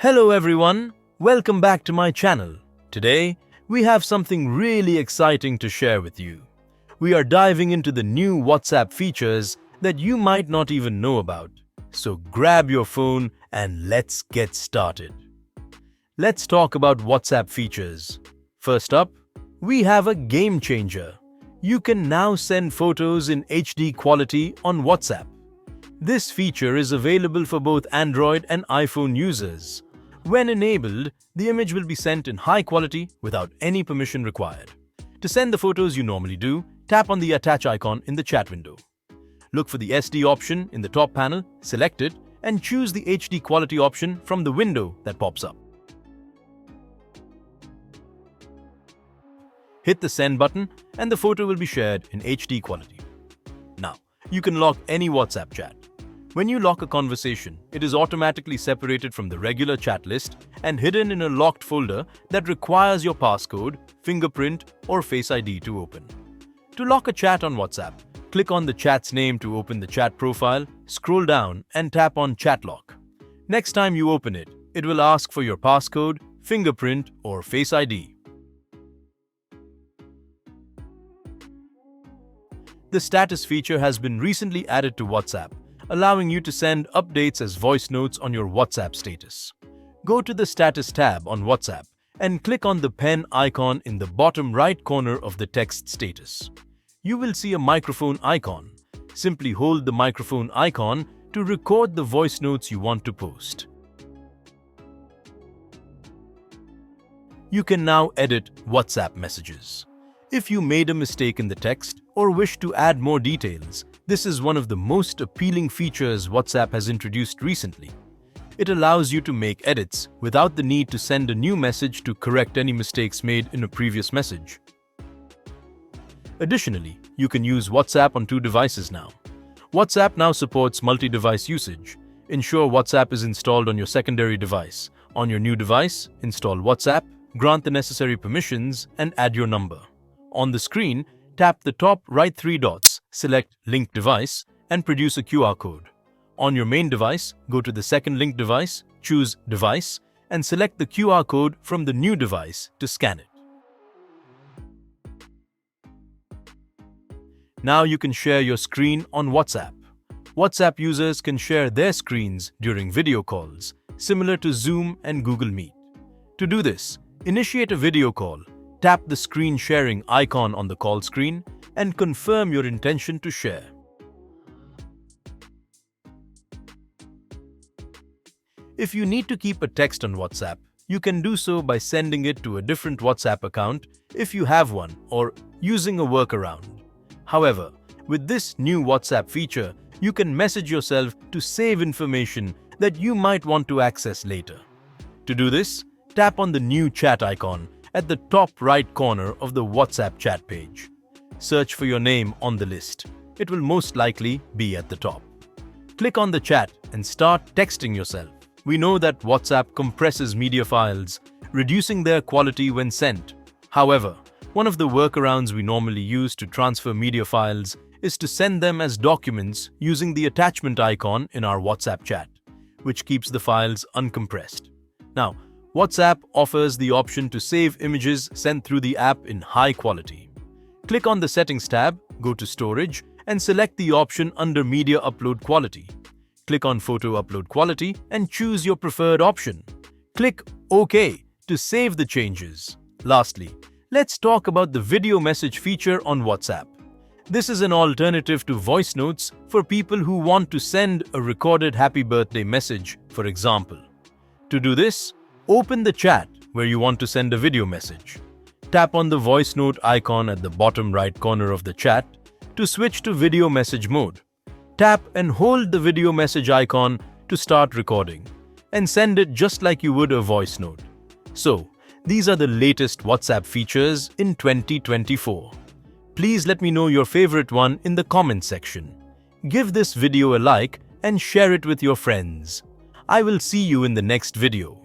Hello everyone, welcome back to my channel. Today, we have something really exciting to share with you. We are diving into the new WhatsApp features that you might not even know about. So grab your phone and let's get started. Let's talk about WhatsApp features. First up, we have a game changer. You can now send photos in HD quality on WhatsApp. This feature is available for both Android and iPhone users. When enabled, the image will be sent in high quality without any permission required. To send the photos you normally do, tap on the attach icon in the chat window. Look for the SD option in the top panel, select it, and choose the HD quality option from the window that pops up. Hit the send button and the photo will be shared in HD quality. Now, you can lock any WhatsApp chat. When you lock a conversation, it is automatically separated from the regular chat list and hidden in a locked folder that requires your passcode, fingerprint, or Face ID to open. To lock a chat on WhatsApp, click on the chat's name to open the chat profile, scroll down, and tap on Chat Lock. Next time you open it, it will ask for your passcode, fingerprint, or Face ID. The status feature has been recently added to WhatsApp, allowing you to send updates as voice notes on your WhatsApp status. Go to the Status tab on WhatsApp and click on the pen icon in the bottom right corner of the text status. You will see a microphone icon. Simply hold the microphone icon to record the voice notes you want to post. You can now edit WhatsApp messages. If you made a mistake in the text or wish to add more details, this is one of the most appealing features WhatsApp has introduced recently. It allows you to make edits without the need to send a new message to correct any mistakes made in a previous message. Additionally, you can use WhatsApp on 2 devices now. WhatsApp now supports multi-device usage. Ensure WhatsApp is installed on your secondary device. On your new device, install WhatsApp, grant the necessary permissions, and add your number. On the screen, tap the top right 3 dots, select Link Device, and produce a QR code. On your main device, go to the second linked device, choose Device, and select the QR code from the new device to scan it. Now you can share your screen on WhatsApp. WhatsApp users can share their screens during video calls, similar to Zoom and Google Meet. To do this, initiate a video call. Tap the screen sharing icon on the call screen and confirm your intention to share. If you need to keep a text on WhatsApp, you can do so by sending it to a different WhatsApp account if you have one or using a workaround. However, with this new WhatsApp feature, you can message yourself to save information that you might want to access later. To do this, tap on the new chat icon at the top right corner of the WhatsApp chat page. Search for your name on the list. It will most likely be at the top. Click on the chat and start texting yourself. We know that WhatsApp compresses media files, reducing their quality when sent. However, one of the workarounds we normally use to transfer media files is to send them as documents using the attachment icon in our WhatsApp chat, which keeps the files uncompressed. Now, WhatsApp offers the option to save images sent through the app in high quality. Click on the Settings tab, go to Storage, and select the option under Media Upload Quality. Click on Photo Upload Quality and choose your preferred option. Click OK to save the changes. Lastly, let's talk about the video message feature on WhatsApp. This is an alternative to voice notes for people who want to send a recorded happy birthday message, for example. To do this, open the chat where you want to send a video message. Tap on the voice note icon at the bottom right corner of the chat to switch to video message mode. Tap and hold the video message icon to start recording and send it just like you would a voice note. So, these are the latest WhatsApp features in 2024. Please let me know your favorite one in the comment section. Give this video a like and share it with your friends. I will see you in the next video.